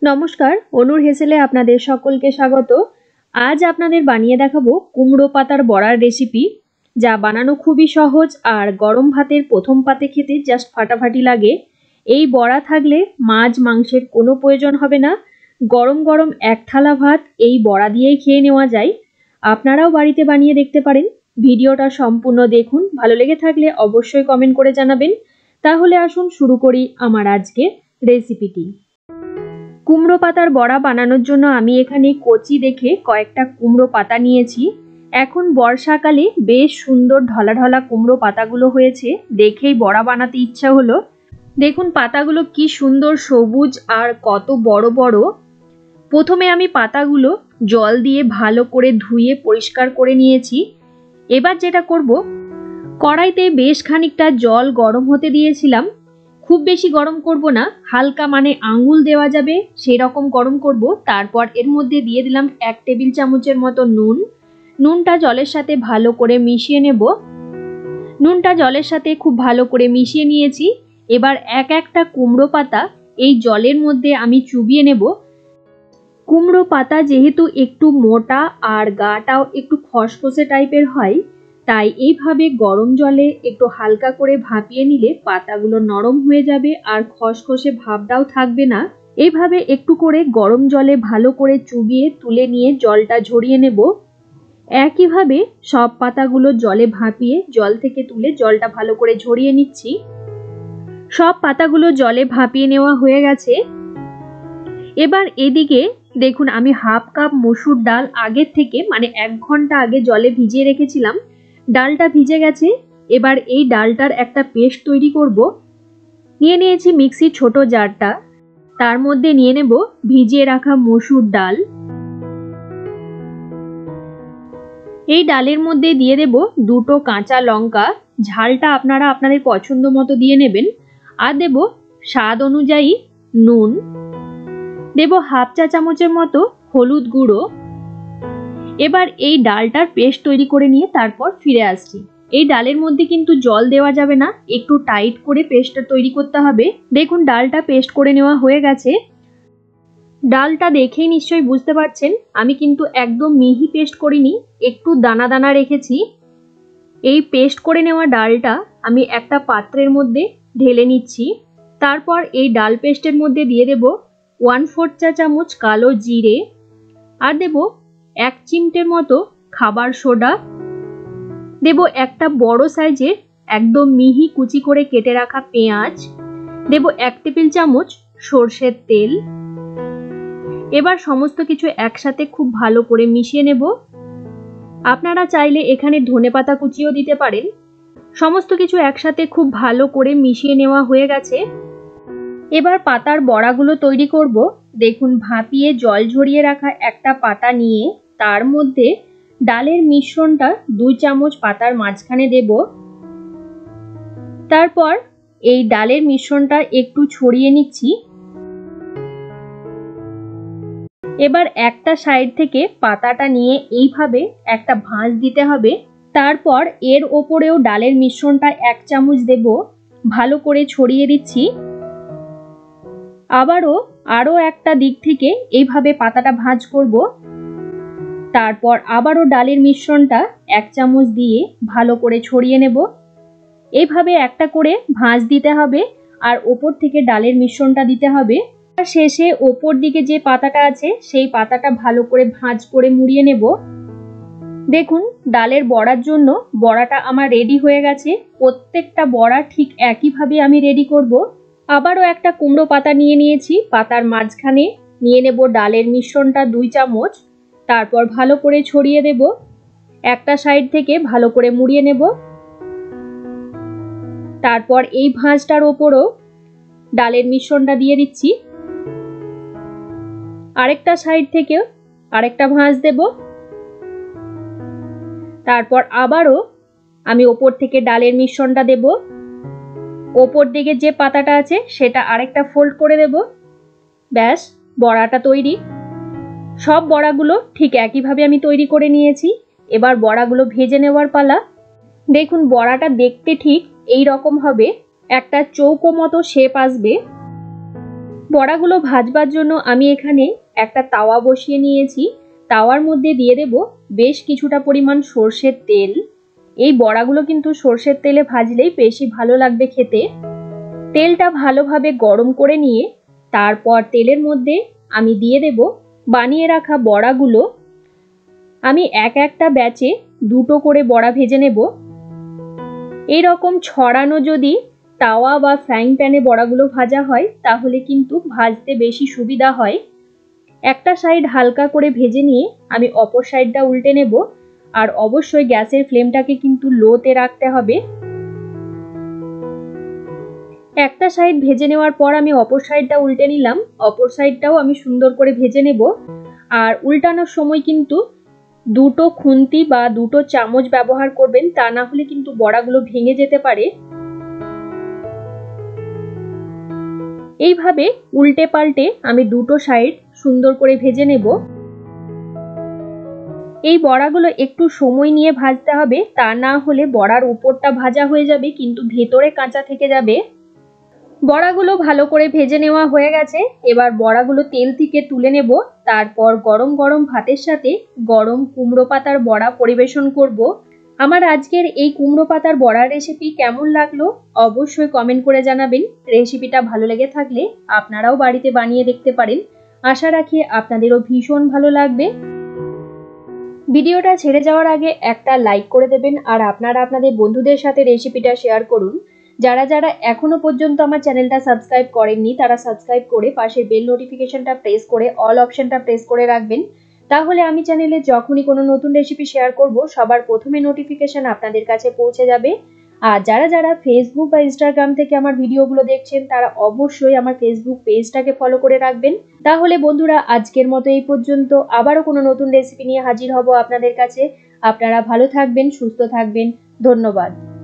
নমস্কার, অনুর হেসেলে আপনাদের সকলকে স্বাগত। আজ আপনাদের বানিয়ে দেখাবো কুমড়ো পাতার বড়ার রেসিপি, যা বানানো খুবই সহজ আর গরম ভাতের প্রথম পাতে খেতে জাস্ট ফাটাফাটি লাগে। এই বড়া থাকলে মাছ মাংসের কোনো প্রয়োজন হবে না। গরম গরম এক থালা ভাত এই বড়া দিয়েই খেয়ে নেওয়া যায়। আপনারাও বাড়িতে বানিয়ে দেখতে পারেন। ভিডিওটা সম্পূর্ণ দেখুন, ভালো লেগে থাকলে অবশ্যই কমেন্ট করে জানাবেন। তাহলে আসুন শুরু করি আমার আজকের রেসিপিটি। কুমড়ো পাতার বড়া বানানোর জন্য আমি এখানে কচি দেখে কয়েকটা কুমড়ো পাতা নিয়েছি। এখন বর্ষাকালে বেশ সুন্দর ঢলা ঢলা কুমড়ো পাতাগুলো হয়েছে, দেখেই বড়া বানাতে ইচ্ছা হলো। দেখুন পাতাগুলো কি সুন্দর সবুজ আর কত বড় বড়। প্রথমে আমি পাতাগুলো জল দিয়ে ভালো করে ধুয়ে পরিষ্কার করে নিয়েছি। এবার যেটা করব, কড়াইতে বেশ খানিকটা জল গরম হতে দিয়েছিলাম। খুব বেশি গরম করব না, হালকা মানে আঙ্গুল দেওয়া যাবে সেই রকম গরম করব। তারপর এর মধ্যে দিয়ে দিলাম 1 টেবিল চামচের মতো নুন। নুনটা জলের সাথে ভালো করে মিশিয়ে নেব। নুনটা জলের সাথে খুব ভালো করে মিশিয়ে নিয়েছি। এবার এক একটা কুমড়ো পাতা এই জলের মধ্যে আমি চুবিয়ে নেব। কুমড়ো পাতা যেহেতু একটু মোটা আর গাটাও একটু খসখসে টাইপের হয়, তাই এইভাবে গরম জলে একটু হালকা করে ভাপিয়ে নিলে পাতাগুলো নরম হয়ে যাবে আর খসখসে ভাবটাও থাকবে না। এইভাবে একটু করে গরম জলে ভালো করে চুবিয়ে তুলে নিয়ে জলটা ঝরিয়ে নেব। একইভাবে সব পাতাগুলো জলে ভাপিয়ে জল থেকে তুলে জলটা ভালো করে ঝরিয়ে নিচ্ছি। সব পাতাগুলো জলে ভাপিয়ে নেওয়া হয়ে গেছে। এবার এদিকে দেখুন আমি হাফ কাপ মসুর ডাল আগের থেকে মানে 1 ঘন্টা আগে জলে ভিজিয়ে রেখেছিলাম। ডালটা ভিজে গেছে। এবার এই ডালটার একটা পেস্ট তৈরি করব। নিয়ে নিয়েছি মিক্সির ছোট জারটা, তার মধ্যে নিয়ে নেব ভিজিয়ে রাখা মসুর ডাল। এই ডালের মধ্যে দিয়ে দেব 2টো কাঁচা লঙ্কা, ঝালটা আপনারা আপনাদের পছন্দ মতো দিয়ে নেবেন। আর দেব স্বাদ অনুযায়ী নুন, দেব হাফ চা চামচের মতো হলুদ গুঁড়ো। এবার এই ডালটার পেস্ট তৈরি করে নিয়ে তারপর ফিরে আসছি। এই ডালের মধ্যে কিন্তু জল দেওয়া যাবে না, একটু টাইট করে পেস্টটা তৈরি করতে হবে। দেখুন ডালটা পেস্ট করে নেওয়া হয়ে গেছে। ডালটা দেখেই নিশ্চয়ই বুঝতে পারছেন আমি কিন্তু একদম মিহি পেস্ট করিনি, একটু দানা দানা রেখেছি। এই পেস্ট করে নেওয়া ডালটা আমি একটা পাত্রের মধ্যে ঢেলে নিচ্ছি। তারপর এই ডাল পেস্টের মধ্যে দিয়ে দেব 1/4 চা চামচ কালো জিরে, আর দেব 1 চিমটের মতো খাবার সোডা, দেব একটা বড় সাইজের একদম মিহি কুচি করে কেটে রাখা পেঁয়াজ, দেব 1 টেবিল চামচ সরষের তেল। এবার সমস্ত কিছু একসাথে খুব ভালো করে মিশিয়ে নেব। আপনারা চাইলে এখানে ধনেপাতা কুচিও দিতে পারেন। সমস্ত কিছু একসাথে খুব ভালো করে মিশিয়ে নেওয়া হয়ে গেছে। এবার পাতার বড়াগুলো তৈরি করব। দেখুন ভাপিয়ে জল ঝরিয়ে রাখা একটা পাতা নিয়ে তার মধ্যে ডালের মিশ্রণটা 2 চামচ পাতার মাঝখানে দেব। তারপর এই ডালের মিশ্রণটা একটু ছড়িয়ে নিচ্ছি। এবার একটা সাইড থেকে পাতাটা নিয়ে এইভাবে একটা ভাঁজ দিতে হবে। তারপর এর ওপরেও ডালের মিশ্রণটা 1 চামচ দেব, ভালো করে ছড়িয়ে দিচ্ছি। আরও একটা দিক থেকে এইভাবে পাতাটা ভাঁজ করব। তারপর আবারও ডালের মিশ্রণটা 1 চামচ দিয়ে ভালো করে ছড়িয়ে নেব। এইভাবে একটা করে ভাঁজ দিতে হবে আর ওপর থেকে ডালের মিশ্রণটা দিতে হবে। আর শেষে ওপর দিকে যে পাতাটা আছে সেই পাতাটা ভালো করে ভাঁজ করে মুড়িয়ে নেব। দেখুন ডালের বড়ার জন্য বড়াটা আমার রেডি হয়ে গেছে। প্রত্যেকটা বড়া ঠিক একইভাবে আমি রেডি করব। আবারও একটা কুমড়ো পাতা নিয়ে নিয়েছি, পাতার মাঝখানে নিয়ে নেব ডালের মিশ্রণটা 2 চামচ, তারপর ভালো করে ছড়িয়ে দেব। একটা সাইড থেকে ভালো করে মুড়িয়ে নেব। তারপর এই ভাঁজটার ওপরও ডালের মিশ্রণটা দিয়ে দিচ্ছি। আরেকটা সাইড থেকে আরেকটা ভাঁজ দেব। তারপর আবারও আমি ওপর থেকে ডালের মিশ্রণটা দেব। ওপর দিকে যে পাতাটা আছে সেটা আরেকটা ফোল্ড করে দেব। ব্যাস, বড়াটা তৈরি। সব বড়াগুলো ঠিক একইভাবে আমি তৈরি করে নিয়েছি। এবার বড়াগুলো ভেজে নেওয়ার পালা। দেখুন বড়াটা দেখতে ঠিক এই রকম হবে, একটা চৌকো মতো শেপ আসবে। বড়াগুলো ভাজবার জন্য আমি এখানে একটা তাওয়া বসিয়ে নিয়েছি। তাওয়ার মধ্যে দিয়ে দেব বেশ কিছুটা পরিমাণ সর্ষের তেল। এই বড়াগুলো কিন্তু সর্ষের তেলে ভাজলেই বেশি ভালো লাগবে খেতে। তেলটা ভালোভাবে গরম করে নিয়ে তারপর তেলের মধ্যে আমি দিয়ে দেব বানিয়ে রাখা বড়াগুলো। আমি একটা ব্যাচে দুটো করে বড়া ভেজে নেব। এইরকম ছড়ানো যদি তাওয়া বা ফ্রাইং প্যানে বড়াগুলো ভাজা হয় তাহলে কিন্তু ভাজতে বেশি সুবিধা হয়। একটা সাইড হালকা করে ভেজে নিয়ে আমি অপর সাইডটা উল্টে নেব। আর অবশ্যই গ্যাসের ফ্লেমটাকে কিন্তু লোতে রাখতে হবে। একটা সাইড ভেজে নেওয়ার পর আমি অপর সাইডটা উল্টে নিলাম। অপর সাইডটাও আমি সুন্দর করে ভেজে নেব। আর উল্টানোর সময় কিন্তু দুটো খুন্তি বা দুটো চামচ ব্যবহার করবেন, তা না হলে কিন্তু বড়াগুলো ভেঙে যেতে পারে। এইভাবে উল্টে পাল্টে আমি দুটো সাইড সুন্দর করে ভেজে নেব। এই বড়াগুলো একটু সময় নিয়ে ভাজতে হবে, তা না হলে বড়ার উপরটা ভাজা হয়ে যাবে কিন্তু ভেতরে কাঁচা থেকে যাবে। বড়াগুলো ভালো করে ভেজে নেওয়া হয়ে গেছে। এবার বড়াগুলো তেল থেকে তুলে নেব। তারপর গরম গরম ভাতের সাথে গরম কুমড়ো পাতার বড়া পরিবেশন করব। আমার আজকের এই কুমড়ো পাতার বড়ার রেসিপি কেমন লাগলো অবশ্যই কমেন্ট করে জানাবেন। রেসিপিটা ভালো লেগে থাকলে আপনারাও বাড়িতে বানিয়ে দেখতে পারেন। আশা রাখি আপনাদেরও ভীষণ ভালো লাগবে। ভিডিওটা ছেড়ে যাওয়ার আগে একটা লাইক করে দেবেন আর আপনারা আপনাদের বন্ধুদের সাথে রেসিপিটা শেয়ার করুন। যারা যারা এখনো পর্যন্ত আমার চ্যানেলটা সাবস্ক্রাইব করেননি তারা সাবস্ক্রাইব করে পাশের বেল নোটিফিকেশনটা প্রেস করে অল অপশনটা প্রেস করে রাখবেন। তাহলে আমি চ্যানেলে যখনই কোনো নতুন রেসিপি শেয়ার করব সবার প্রথমে নোটিফিকেশন আপনাদের কাছে পৌঁছে যাবে। আর যারা যারা ফেসবুক বা ইনস্টাগ্রাম থেকে আমার ভিডিওগুলো দেখছেন তারা অবশ্যই আমার ফেসবুক পেজটাকে ফলো করে রাখবেন। তাহলে বন্ধুরা আজকের মতো এই পর্যন্ত, আবারও কোনো নতুন রেসিপি নিয়ে হাজির হব আপনাদের কাছে। আপনারা ভালো থাকবেন, সুস্থ থাকবেন। ধন্যবাদ।